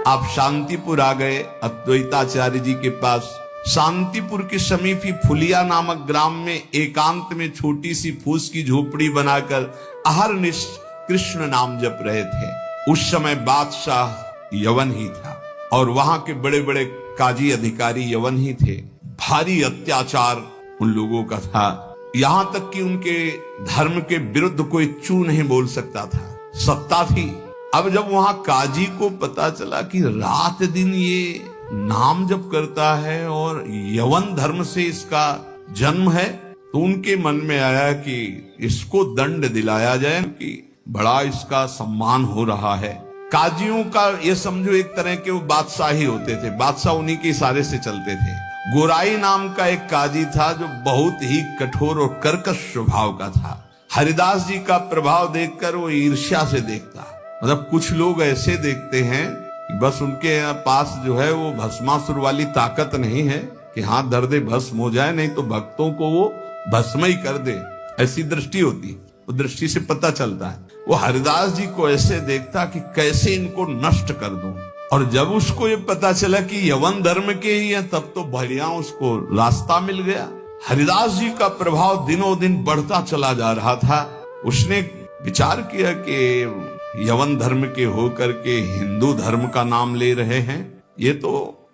आप शांतिपुर आ गए अद्वैताचार्य जी के पास। शांतिपुर के समीप ही फुलिया नामक ग्राम में एकांत में छोटी सी फूस की झोपड़ी बनाकर अहरनिश कृष्ण नाम जप रहे थे। उस समय बादशाह यवन ही था और वहां के बड़े बड़े काजी अधिकारी यवन ही थे। भारी अत्याचार उन लोगों का था, यहां तक कि उनके धर्म के विरुद्ध कोई चू नहीं बोल सकता था। सत्ता थी। अब जब वहां काजी को पता चला कि रात दिन ये नाम जप करता है और यवन धर्म से इसका जन्म है, तो उनके मन में आया कि इसको दंड दिलाया जाए कि बड़ा इसका सम्मान हो रहा है। काजियों का ये समझो एक तरह के वो बादशाह ही होते थे, बादशाह उन्हीं के इशारे से चलते थे। गोराई नाम का एक काजी था जो बहुत ही कठोर और कर्कश स्वभाव का था। हरिदास जी का प्रभाव देखकर वो ईर्ष्या से देखता। मतलब कुछ लोग ऐसे देखते हैं कि बस उनके पास जो है वो भस्मासुर वाली ताकत नहीं है कि हाथ धर दे भस्म हो जाए, नहीं तो भक्तों को वो भस्म ही कर दे, ऐसी दृष्टि होती। वो दृष्टि से पता चलता है। वो हरिदास जी को ऐसे देखता कि कैसे इनको नष्ट कर दूं। और जब उसको ये पता चला कि यवन धर्म के ही है, तब तो बढ़िया उसको रास्ता मिल गया। हरिदास जी का प्रभाव दिनों दिन बढ़ता चला जा रहा था। उसने विचार किया कि यवन धर्म के होकर के हिंदू धर्म का नाम ले रहे हैं, ये तो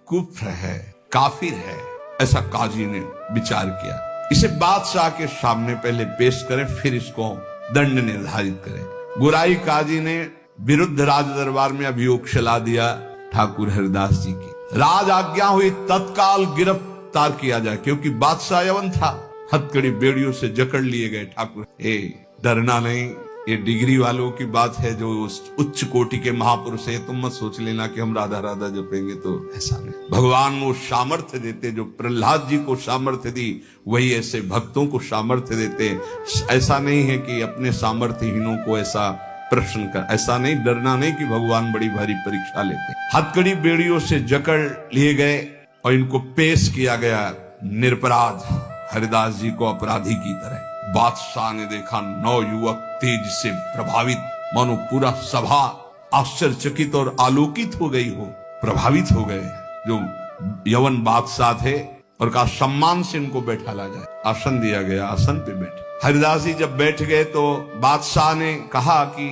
कुफ्र है, काफिर है। ऐसा काजी ने विचार किया। इसे बादशाह के सामने पहले पेश करें, फिर इसको दंड निर्धारित करें। गुराई काजी ने विरुद्ध राज दरबार में अभियोग चला दिया ठाकुर हरिदास जी की। राज आज्ञा हुई तत्काल गिरफ्तार किया जाए, क्योंकि बादशाह यवन था। हथकड़ी बेड़ियों से जकड़ लिए गए। ठाकुर डरना नहीं, ये डिग्री वालों की बात है जो उच्च कोटि के महापुरुष है। तुम मत सोच लेना कि हम राधा राधा जपेंगे, तो ऐसा नहीं। भगवान वो सामर्थ्य देते जो प्रहलाद जी को सामर्थ्य दी, वही ऐसे भक्तों को सामर्थ्य देते। ऐसा नहीं है कि अपने सामर्थ्यहीनों को ऐसा प्रश्न कर, ऐसा नहीं, डरना नहीं कि भगवान बड़ी भारी परीक्षा लेते। हथकड़ी बेड़ियों से जकड़ लिए गए और इनको पेश किया गया निरपराध हरिदास जी को अपराधी की तरह। बादशाह ने देखा 9 युवक तेज से प्रभावित, मानो पूरा सभा आश्चर्यचकित और आलोकित हो गई हो, प्रभावित हो गए। जो यवन बादशाह थे और कहा सम्मान से इनको बैठा ला जाए। आसन दिया गया, आसन पे बैठे। हरिदास जी जब बैठ गए तो बादशाह ने कहा कि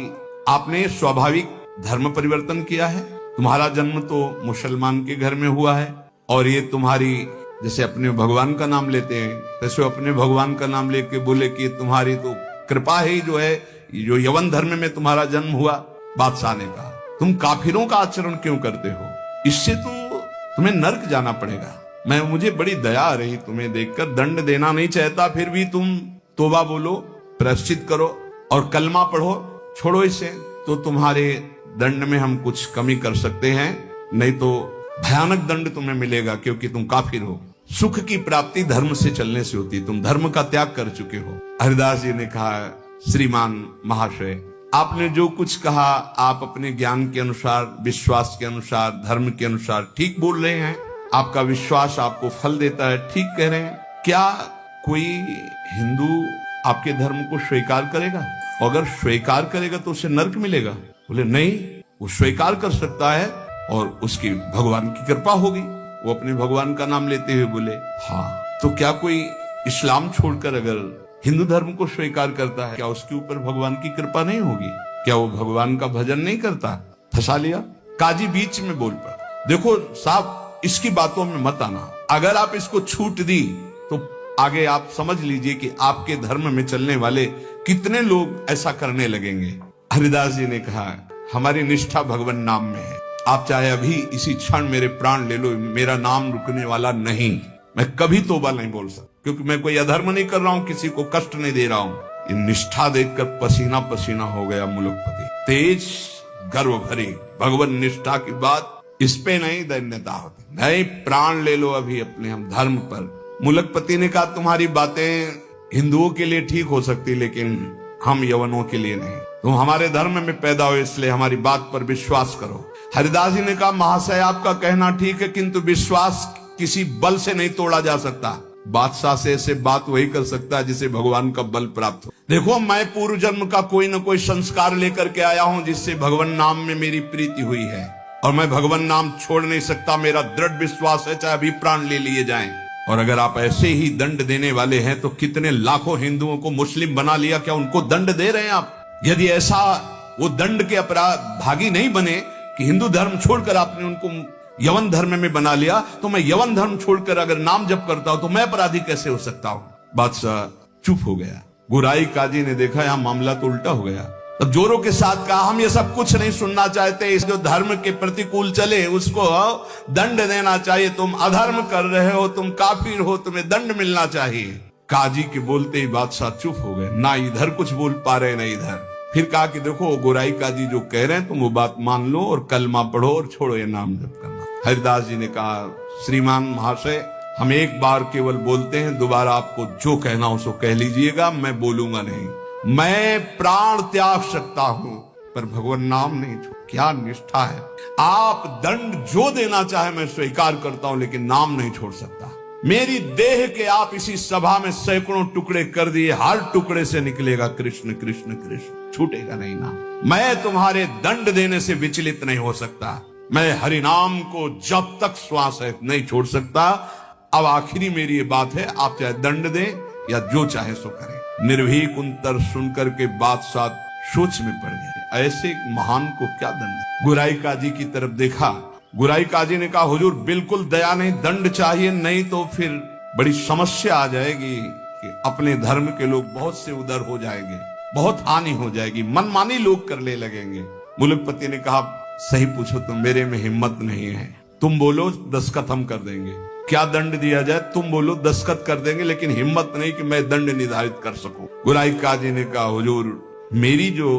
आपने स्वाभाविक धर्म परिवर्तन किया है। तुम्हारा जन्म तो मुसलमान के घर में हुआ है और ये तुम्हारी, जैसे अपने भगवान का नाम लेते हैं वैसे अपने भगवान का नाम लेके बोले कि तुम्हारी तो कृपा ही जो है, जो यवन धर्म में तुम्हारा जन्म हुआ। बादशाह ने कहा तुम काफिरों का आचरण क्यों करते हो, इससे तो तुम्हें नर्क जाना पड़ेगा। मुझे बड़ी दया आ रही तुम्हें देखकर, दंड देना नहीं चाहता, फिर भी तुम तोबा बोलो, प्रायश्चित करो और कलमा पढ़ो, छोड़ो इसे, तो तुम्हारे दंड में हम कुछ कमी कर सकते हैं, नहीं तो भयानक दंड तुम्हें मिलेगा, क्योंकि तुम काफिर हो। सुख की प्राप्ति धर्म से चलने से होती, तुम धर्म का त्याग कर चुके हो। हरिदास जी ने कहा श्रीमान महाशय, आपने जो कुछ कहा आप अपने ज्ञान के अनुसार, विश्वास के अनुसार, धर्म के अनुसार ठीक बोल रहे हैं। आपका विश्वास आपको फल देता है, ठीक कह रहे हैं। क्या कोई हिंदू आपके धर्म को स्वीकार करेगा? अगर स्वीकार करेगा तो उसे नर्क मिलेगा। बोले नहीं, वो स्वीकार कर सकता है और उसकी भगवान की कृपा होगी। वो अपने भगवान का नाम लेते हुए बोले हाँ। तो क्या कोई इस्लाम छोड़कर अगर हिंदू धर्म को स्वीकार करता है, क्या उसके ऊपर भगवान की कृपा नहीं होगी? क्या वो भगवान का भजन नहीं करता? फंसा लिया। काजी बीच में बोल पड़ा, देखो साहब, इसकी बातों में मत आना। अगर आप इसको छूट दी तो आगे आप समझ लीजिए कि आपके धर्म में चलने वाले कितने लोग ऐसा करने लगेंगे। हरिदास जी ने कहा हमारी निष्ठा भगवान नाम में है। आप चाहे अभी इसी क्षण मेरे प्राण ले लो, मेरा नाम रुकने वाला नहीं। मैं कभी तोबा नहीं बोल सकता, क्योंकि मैं कोई अधर्म नहीं कर रहा हूं, किसी को कष्ट नहीं दे रहा हूं। ये निष्ठा देखकर पसीना पसीना हो गया मुलुकपति। तेज गर्व भरी भगवान निष्ठा की बात, इस पे नहीं दैन्यता होती। नहीं, प्राण ले लो अभी अपने हम धर्म पर। मुलकपति ने कहा तुम्हारी बातें हिंदुओं के लिए ठीक हो सकती, लेकिन हम यवनों के लिए नहीं। तुम हमारे धर्म में पैदा हो, इसलिए हमारी बात पर विश्वास करो। हरिदास जी ने कहा महाशय आपका कहना ठीक है, किंतु विश्वास किसी बल से नहीं तोड़ा जा सकता। बादशाह से ऐसे बात वही कर सकता है जिसे भगवान का बल प्राप्त हो। देखो मैं पूर्व जन्म का कोई न कोई संस्कार लेकर के आया हूं, जिससे भगवान नाम में मेरी प्रीति हुई है। और मैं भगवान नाम छोड़ नहीं सकता, मेरा दृढ़ विश्वास है चाहे अभी प्राण ले लिए जाएं। और अगर आप ऐसे ही दंड देने वाले हैं तो कितने लाखों हिंदुओं को मुस्लिम बना लिया, क्या उनको दंड दे रहे हैं आप? यदि ऐसा वो दंड के अपराध भागी नहीं बने कि हिंदू धर्म छोड़कर आपने उनको यवन धर्म में बना लिया, तो मैं यवन धर्म छोड़कर अगर नाम जप करता हूं तो मैं अपराधी कैसे हो सकता हूं? बादशाह चुप हो गया। गुराई काजी ने देखा यहां मामला तो उल्टा हो गया। तब जोरों के साथ कहा, हम ये सब कुछ नहीं सुनना चाहते, इस जो धर्म के प्रतिकूल चले उसको दंड देना चाहिए। तुम अधर्म कर रहे हो, तुम काफिर हो, तुम्हें दंड मिलना चाहिए। काजी के बोलते ही बादशाह चुप हो गए, ना इधर कुछ बोल पा रहे ना इधर। फिर कहा कि देखो गोराई काजी जो कह रहे हैं तुम वो बात मान लो और कलमा पढ़ो और छोड़ो ये नाम जप करना। हरिदास जी ने कहा, श्रीमान महाशय, हम एक बार केवल बोलते हैं, दोबारा आपको जो कहना हो सो कह लीजिएगा, मैं बोलूंगा नहीं। मैं प्राण त्याग सकता हूं पर भगवान नाम नहीं छोड़। क्या निष्ठा है! आप दंड जो देना चाहे मैं स्वीकार करता हूं, लेकिन नाम नहीं छोड़ सकता। मेरी देह के आप इसी सभा में सैकड़ों टुकड़े कर दिए, हर टुकड़े से निकलेगा कृष्ण कृष्ण कृष्ण, छूटेगा नहीं नाम। मैं तुम्हारे दंड देने से विचलित नहीं हो सकता। मैं हरिनाम को जब तक श्वास है नहीं छोड़ सकता। अब आखिरी मेरी ये बात है, आप चाहे दंड दें या जो चाहे सो करें। निर्भीक उत्तर सुनकर के बादशाह सोच में पड़ गए, ऐसे महान को क्या दंड? गुराई काजी की तरफ देखा। गुराई काजी ने कहा, हुजूर बिल्कुल दया नहीं, दंड चाहिए, नहीं तो फिर बड़ी समस्या आ जाएगी कि अपने धर्म के लोग बहुत से उधर हो जाएंगे, बहुत हानि हो जाएगी, मनमानी लोग करने लगेंगे। मुलकपति ने कहा, सही पूछो तो मेरे में हिम्मत नहीं है। तुम बोलो दस्तखत हम कर देंगे, क्या दंड दिया जाए तुम बोलो दस्तखत कर देंगे, लेकिन हिम्मत नहीं कि मैं दंड निर्धारित कर सकूं। गुराई काजी ने कहा, हुजूर मेरी जो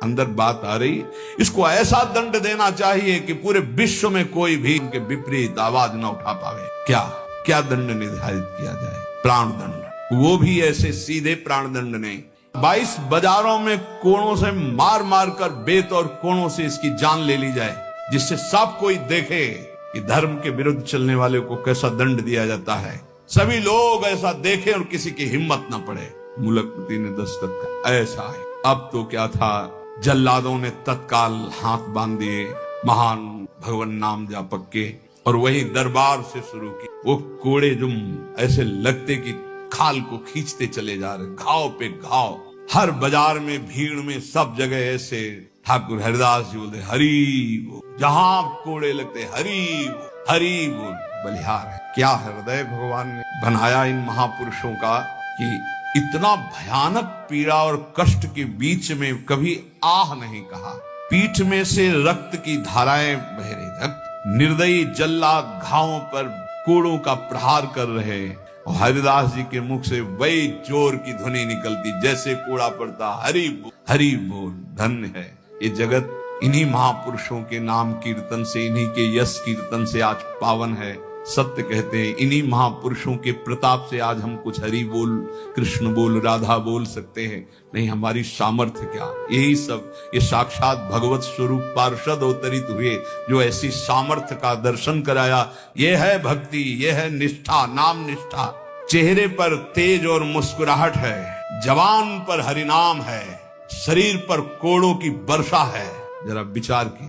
अंदर बात आ रही, इसको ऐसा दंड देना चाहिए कि पूरे विश्व में कोई भी इनके विपरीत आवाज ना उठा पावे। क्या क्या दंड निर्धारित किया जाए? प्राण दंड, वो भी ऐसे सीधे प्राण दंड नहीं, 22 बाजारों में कोड़ों से मार मार कर बेत और कोड़ों से इसकी जान ले ली जाए, जिससे सब कोई देखे कि धर्म के विरुद्ध चलने वाले को कैसा दंड दिया जाता है। सभी लोग ऐसा देखें और किसी की हिम्मत ना पड़े। मुलकपति ने दस्तखत कर, ऐसा है। अब तो क्या था, जल्लादों ने तत्काल हाथ बांध दिए महान भगवान नाम जापक के, और वही दरबार से शुरू की। वो कोड़े जो ऐसे लगते कि खाल को खींचते चले जा रहे, घाव पे घाव, हर बाजार में भीड़ में सब जगह ऐसे। ठाकुर हरिदास जी बोलते, हरि बोल, जहां कोड़े लगते हरि बोल, हरि बोल। बलिहार है, क्या हृदय भगवान ने बनाया इन महापुरुषों का कि इतना भयानक पीड़ा और कष्ट के बीच में कभी आह नहीं कहा। पीठ में से रक्त की धाराएं बह रही, रक्त निर्दयी जल्लाद घावों पर कोड़ों का प्रहार कर रहे, और हरिदास जी के मुख से वही जोर की ध्वनि निकलती जैसे कोड़ा पड़ता, हरि बोल, हरि बोल। धन्य है ये जगत, इन्हीं महापुरुषों के नाम कीर्तन से, इन्हीं के यश कीर्तन से आज पावन है। सत्य कहते हैं, इन्हीं महापुरुषों के प्रताप से आज हम कुछ हरि बोल, कृष्ण बोल, राधा बोल सकते हैं। नहीं हमारी सामर्थ्य क्या, यही सब ये साक्षात भगवत स्वरूप पार्षद अवतरित हुए जो ऐसी सामर्थ्य का दर्शन कराया। ये है भक्ति, ये है निष्ठा, नाम निष्ठा। चेहरे पर तेज और मुस्कुराहट है, जवान पर हरिनाम है, शरीर पर कोड़ों की वर्षा है। जरा विचार की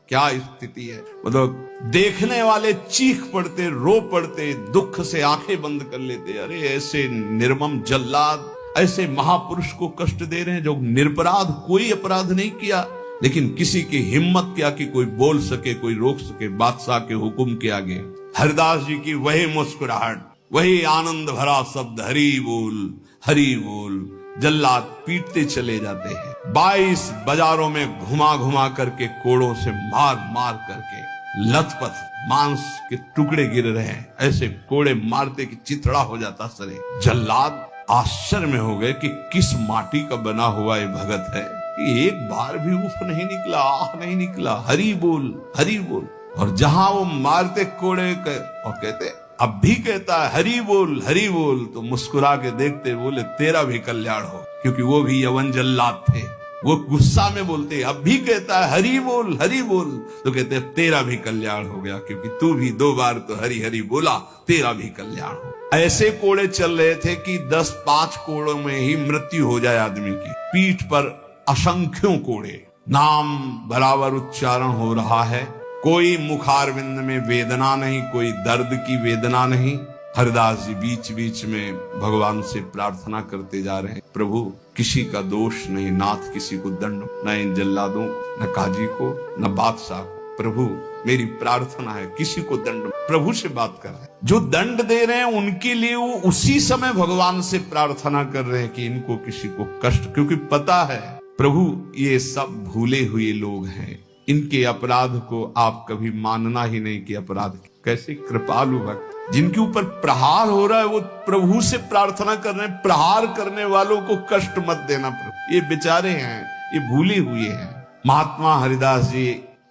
क्या स्थिति है। मतलब देखने वाले चीख पड़ते, रो पड़ते, दुख से आंखें बंद कर लेते। अरे ऐसे निर्मम जल्लाद ऐसे महापुरुष को कष्ट दे रहे हैं जो निरपराध, कोई अपराध नहीं किया, लेकिन किसी की हिम्मत क्या कि कोई बोल सके, कोई रोक सके बादशाह के हुक्म के आगे। हरिदास जी की वही मुस्कुराहट, वही आनंद भरा शब्द, हरि बोल, हरि बोल। जल्लाद पीटते चले जाते हैं। 22 बाजारों में घुमा घुमा करके कोड़ों से मार मार करके लथपथ मांस के टुकड़े गिर रहे हैं। ऐसे कोड़े मारते कि चिथड़ा हो जाता सरे। जल्लाद आश्चर्य में हो गए कि किस माटी का बना हुआ ये भगत है कि एक बार भी उफ नहीं निकला, आह नहीं निकला, हरि बोल, हरि बोल। और जहां वो मारते कोड़े और कहते, अब भी कहता है हरि बोल, हरि बोल, तो मुस्कुरा के देखते बोले तेरा भी कल्याण हो, क्योंकि वो भी यवन जल्लाद थे। वो गुस्सा में बोलते, अब भी कहता है हरि बोल, हरि बोल, तो कहते तेरा भी कल्याण हो गया, क्योंकि तू भी 2 बार तो हरि हरि बोला, तेरा भी कल्याण हो। ऐसे कोड़े चल रहे थे कि 10-5 कोड़ों में ही मृत्यु हो जाए आदमी की। पीठ पर असंख्यों कोड़े, नाम बराबर उच्चारण हो रहा है, कोई मुखारविंद में वेदना नहीं, कोई दर्द की वेदना नहीं। हरिदास जी बीच बीच में भगवान से प्रार्थना करते जा रहे हैं, प्रभु किसी का दोष नहीं, नाथ किसी को दंड, न इन जल्लादों, न काजी को, न बादशाह को। प्रभु मेरी प्रार्थना है, किसी को दंड, प्रभु से बात कर रहे हैं। जो दंड दे रहे हैं उनके लिए वो उसी समय भगवान से प्रार्थना कर रहे हैं कि इनको किसी को कष्ट, क्योंकि पता है प्रभु ये सब भूले हुए लोग हैं, इनके अपराध को आप कभी मानना ही नहीं कि अपराध। कैसे कृपालु भक्त, जिनके ऊपर प्रहार हो रहा है वो प्रभु से प्रार्थना कर रहे हैं, प्रहार करने वालों को कष्ट मत देना प्रभु। ये बेचारे हैं, ये भूले हुए हैं। महात्मा हरिदास जी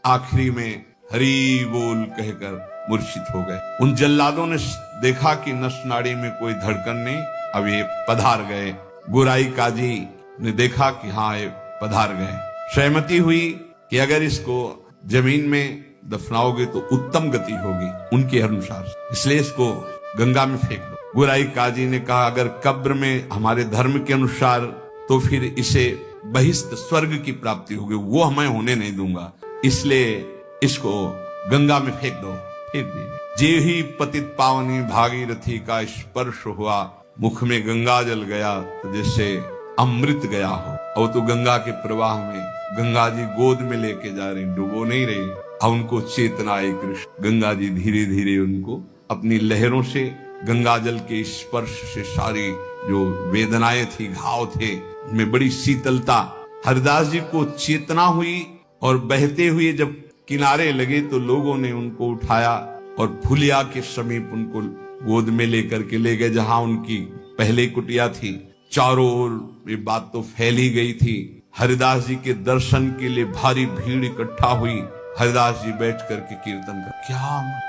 आखिरी में हरि बोल कहकर मूर्छित हो गए। उन जल्लादों ने देखा कि नस नाड़ी में कोई धड़कन नहीं, अब ये पधार गए। गोराई काजी ने देखा कि हाँ ये पधार गए। सहमति हुई कि अगर इसको जमीन में दफनाओगे तो उत्तम गति होगी उनके अनुसार, इसलिए इसको गंगा में फेंक दो। गोराई काजी ने कहा अगर कब्र में हमारे धर्म के अनुसार तो फिर इसे बहिष्ठ स्वर्ग की प्राप्ति होगी, वो हमें होने नहीं दूंगा, इसलिए इसको गंगा में फेंक दो। फेंक दीजिए। जे ही पतित पावनी भागीरथी का स्पर्श हुआ, मुख में गंगा जल गया तो जैसे अमृत गया हो। और तो गंगा के प्रवाह में गंगा जी गोद में लेके जा रही, डुबो नहीं रही। अब उनको चेतना आई कृष्ण, गंगा जी धीरे धीरे उनको अपनी लहरों से, गंगा जल के स्पर्श से सारी जो वेदनाएं थी, घाव थे, उनमें बड़ी शीतलता। हरिदास जी को चेतना हुई और बहते हुए जब किनारे लगे तो लोगों ने उनको उठाया और फुलिया के समीप उनको गोद में लेकर के ले गए, जहां उनकी पहले कुटिया थी। चारों ओर ये बात तो फैली गई थी। हरिदास जी के दर्शन के लिए भारी भीड़ इकट्ठा हुई। हरिदास जी बैठ करके कीर्तन कर,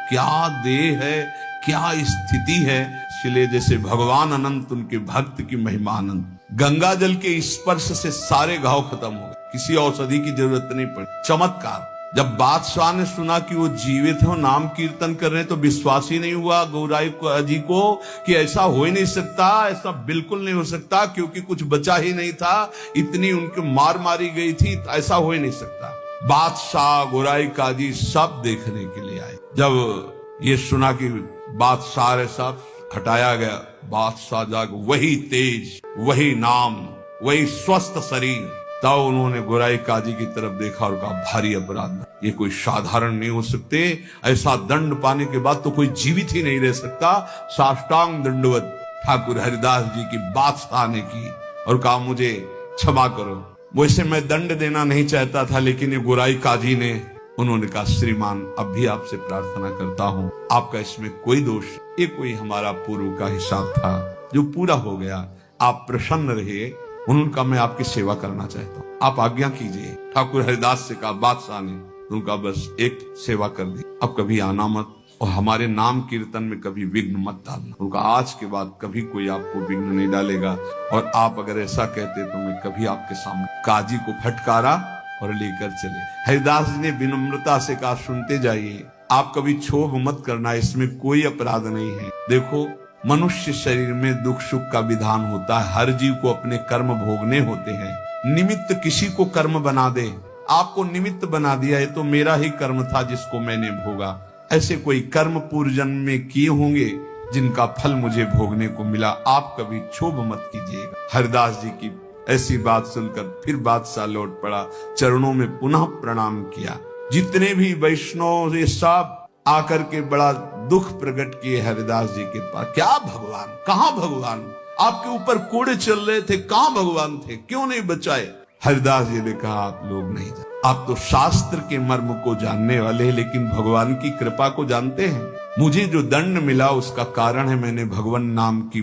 क्या देह है, क्या स्थिति है। इसलिए जैसे भगवान अनंत, उनके भक्त की महिमा अनंत। गंगा जल के स्पर्श से सारे घाव खत्म हो गए, किसी औषधि की जरूरत नहीं पड़ी। चमत्कार। जब बादशाह ने सुना कि वो जीवित हो, नाम कीर्तन कर रहे हैं, तो विश्वास ही नहीं हुआ गोराई जी को कि ऐसा हो ही नहीं सकता, ऐसा बिल्कुल नहीं हो सकता, क्योंकि कुछ बचा ही नहीं था, इतनी उनकी मार मारी गई थी, ऐसा हो ही नहीं सकता। बादशाह, गोराई काजी सब देखने के लिए आए। जब ये सुना कि बादशाह सब हटाया गया, बादशाह जाग, वही तेज, वही नाम, वही स्वस्थ शरीर। तब उन्होंने गोराई काजी की तरफ देखा और कहा भारी अपराध, ये कोई साधारण नहीं हो सकते, ऐसा दंड पाने के बाद तो कोई जीवित ही नहीं रह सकता। साष्टांग दंडवत ठाकुर हरिदास जी की बादशाह ने की और कहा मुझे क्षमा करो, वैसे मैं दंड देना नहीं चाहता था, लेकिन ये गोराई काजी ने, उन्होंने कहा श्रीमान अब भी आपसे प्रार्थना करता हूँ, आपका इसमें कोई दोष, ये कोई हमारा पूर्व का हिसाब था जो पूरा हो गया, आप प्रसन्न रहिए। उनका मैं आपकी सेवा करना चाहता हूँ, आप आज्ञा कीजिए। ठाकुर हरिदास से कहा बादशाह ने, उनका बस एक सेवा कर दी, अब कभी आना मत और हमारे नाम कीर्तन में कभी विघ्न मत डालना। उनका आज के बाद कभी कोई आपको विघ्न नहीं डालेगा, और आप अगर ऐसा कहते तो मैं कभी आपके सामने। काजी को फटकारा और लेकर चले। हरिदास जी ने विनम्रता से कहा सुनते जाइए, आप कभी क्षोभ मत करना, इसमें कोई अपराध नहीं है। देखो मनुष्य शरीर में दुख सुख का विधान होता है, हर जीव को अपने कर्म भोगने होते हैं। निमित्त किसी को कर्म बना दे, आपको निमित्त बना दिया, ये तो मेरा ही कर्म था जिसको मैंने भोगा। ऐसे कोई कर्म पूर्व जन्म में किए होंगे जिनका फल मुझे भोगने को मिला, आप कभी क्षोभ मत कीजिएगा। हरिदास जी की ऐसी बात सुनकर फिर बादशाह लौट पड़ा, चरणों में पुनः प्रणाम किया। जितने भी वैष्णव ये सब आकर के बड़ा दुख प्रकट किए हरिदास जी के पास। क्या भगवान, कहाँ भगवान, आपके ऊपर कोड़े चल रहे थे, कहाँ भगवान थे, क्यों नहीं बचाए। हरिदास जी ने कहा आप लोग नहीं जानते, आप तो शास्त्र के मर्म को जानने वाले हैं, लेकिन भगवान की कृपा को जानते हैं। मुझे जो दंड मिला उसका कारण है मैंने भगवान नाम की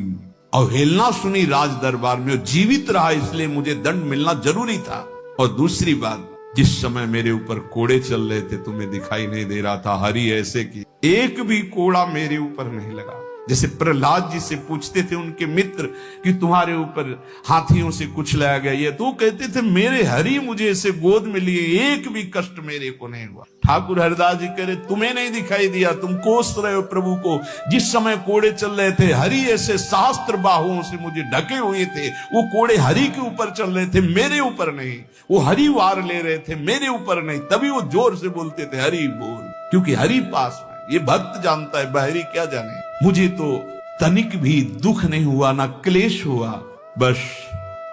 अवहेलना सुनी राज दरबार में, जीवित रहा, इसलिए मुझे दंड मिलना जरूरी था। और दूसरी बात, जिस समय मेरे ऊपर कोड़े चल रहे थे तुम्हें दिखाई नहीं दे रहा था, हरि ऐसे की एक भी कोड़ा मेरे ऊपर नहीं लगा। जैसे प्रहलाद जी से पूछते थे उनके मित्र कि तुम्हारे ऊपर हाथियों से कुछ लाया गया, ये तो कहते थे मेरे हरि मुझे ऐसे गोद में लिए, एक भी कष्ट मेरे को नहीं हुआ। ठाकुर हरिदास जी कह रहे तुम्हें नहीं दिखाई दिया, तुम कोस रहे हो प्रभु को। जिस समय कोड़े चल रहे थे हरि ऐसे सहस्त्र बाहुओं से मुझे ढके हुए थे, वो कोड़े हरि के ऊपर चल रहे थे, मेरे ऊपर नहीं। वो हरि वार ले रहे थे, मेरे ऊपर नहीं, तभी वो जोर से बोलते थे हरि बोल। क्योंकि हरि पास में। ये भक्त जानता है, बहरी क्या जाने। मुझे तो तनिक भी दुख नहीं हुआ, ना क्लेश हुआ। बस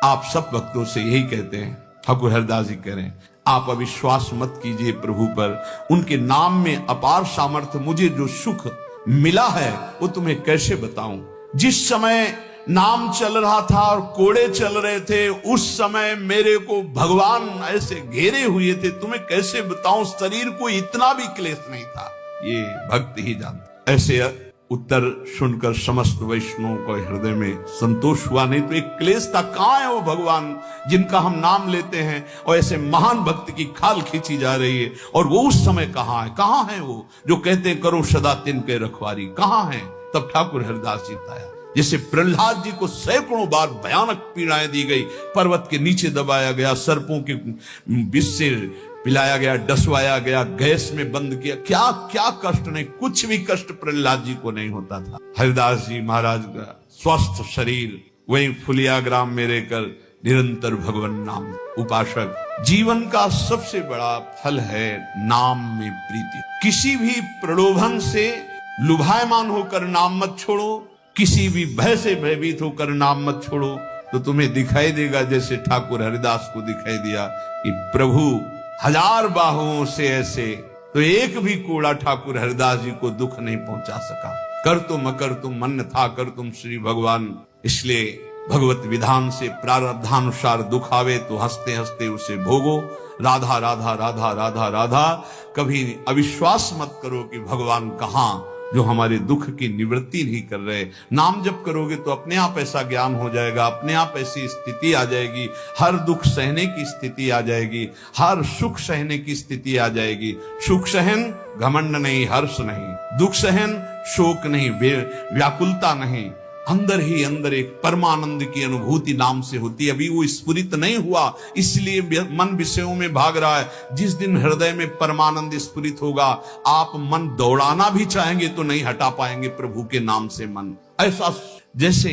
आप सब भक्तों से यही कहते हैं, ठाकुर हरिदास जी कह रहे हैं, आप अविश्वास मत कीजिए प्रभु पर। उनके नाम में अपार सामर्थ्य, मुझे जो सुख मिला है वो तुम्हें कैसे बताऊं। जिस समय नाम चल रहा था और कोड़े चल रहे थे, उस समय मेरे को भगवान ऐसे घेरे हुए थे, तुम्हें कैसे बताऊं। शरीर को इतना भी क्लेश नहीं था, ये भक्त ही जानता। ऐसे उत्तर सुनकर समस्त वैष्णवों को हृदय में संतोष हुआ। नहीं तो एक क्लेश था, कहां है वो भगवान जिनका हम नाम लेते हैं और ऐसे महान भक्त की खाल खींची जा रही है, और वो उस समय कहां है वो जो कहते हैं करो सदा तिनके रखवारी, कहां है। तब ठाकुर हरिदास जी आया। जैसे प्रहलाद जी को सैकड़ों बार भयानक पीड़ाएं दी गई, पर्वत के नीचे दबाया गया, सर्पों के विष से पिलाया गया, डसवाया गया, गैस में बंद किया, क्या क्या कष्ट नहीं, कुछ भी कष्ट प्रहलाद जी को नहीं होता था। हरिदास जी महाराज का स्वस्थ शरीर वहीं फुलिया ग्राम में रहकर निरंतर भगवान नाम उपासक। जीवन का सबसे बड़ा फल है नाम में प्रीति। किसी भी प्रलोभन से लुभायमान होकर नाम मत छोड़ो, किसी भी भय से भयभीत होकर नाम मत छोड़ो, तो तुम्हें दिखाई देगा जैसे ठाकुर हरिदास को दिखाई दिया कि प्रभु हजार बाहुओं से ऐसे, तो एक भी कोड़ा ठाकुर हरिदास जी को दुख नहीं पहुंचा सका। कर तुम अकर तुम मन था, कर तुम श्री भगवान। इसलिए भगवत विधान से प्रारब्धानुसार दुख आवे तो हंसते हंसते उसे भोगो। राधा राधा राधा राधा राधा। कभी अविश्वास मत करो कि भगवान कहां, जो हमारे दुख की निवृत्ति नहीं कर रहे। नाम जब करोगे तो अपने आप ऐसा ज्ञान हो जाएगा, अपने आप ऐसी स्थिति आ जाएगी, हर दुख सहने की स्थिति आ जाएगी, हर सुख सहने की स्थिति आ जाएगी। सुख सहन घमंड नहीं, हर्ष नहीं, दुख सहन शोक नहीं, व्याकुलता नहीं, अंदर ही अंदर एक परमानंद की अनुभूति नाम से होती है। अभी वो स्फुरित नहीं हुआ, इसलिए मन विषयों में भाग रहा है। जिस दिन हृदय में परमानंद स्फुरित होगा, आप मन दौड़ाना भी चाहेंगे तो नहीं हटा पाएंगे प्रभु के नाम से मन। ऐसा जैसे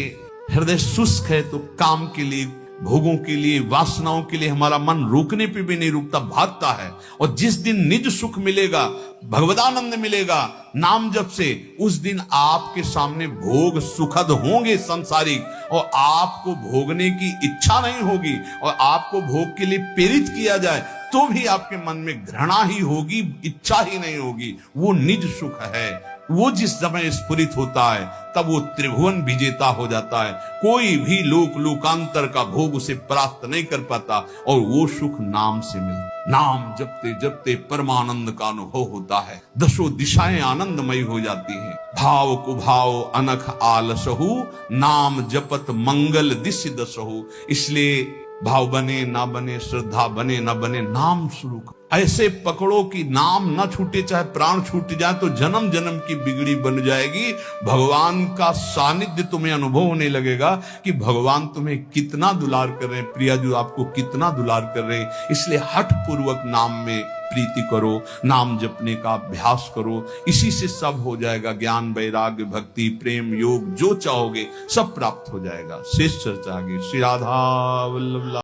हृदय शुष्क है तो काम के लिए, भोगों के लिए, वासनाओं के लिए हमारा मन रोकने पे भी नहीं रुकता, भागता है। और जिस दिन निज सुख मिलेगा, भगवदानंद मिलेगा नाम जप से, उस दिन आपके सामने भोग सुखद होंगे संसारिक, और आपको भोगने की इच्छा नहीं होगी, और आपको भोग के लिए प्रेरित किया जाए तो भी आपके मन में घृणा ही होगी, इच्छा ही नहीं होगी। वो निज सुख है। वो जिस समय स्फुरित होता है तब वो त्रिभुवन विजेता हो जाता है। कोई भी लोकांतर का भोग उसे प्राप्त नहीं कर पाता, और वो सुख नाम से मिलता। नाम जपते जपते परमानंद का अनुभव होता है, दसों दिशाएं आनंदमयी हो जाती हैं। भाव कुभाव अनख आलसहु, नाम जपत मंगल दिशि दसहु। इसलिए भाव बने ना बने, श्रद्धा बने ना बने, नाम शुरू करो। ऐसे पकड़ो कि नाम ना छूटे, चाहे प्राण छूट जाए तो जन्म जन्म की बिगड़ी बन जाएगी। भगवान का सानिध्य तुम्हें अनुभव होने लगेगा कि भगवान तुम्हें कितना दुलार कर रहे हैं, प्रिया जी आपको कितना दुलार कर रहे हैं। इसलिए हठ पूर्वक नाम में प्रीति करो, नाम जपने का अभ्यास करो। इसी से सब हो जाएगा, ज्ञान वैराग्य भक्ति प्रेम योग जो चाहोगे सब प्राप्त हो जाएगा। शेष चर्चा आगे। श्री राधा वल्लभ।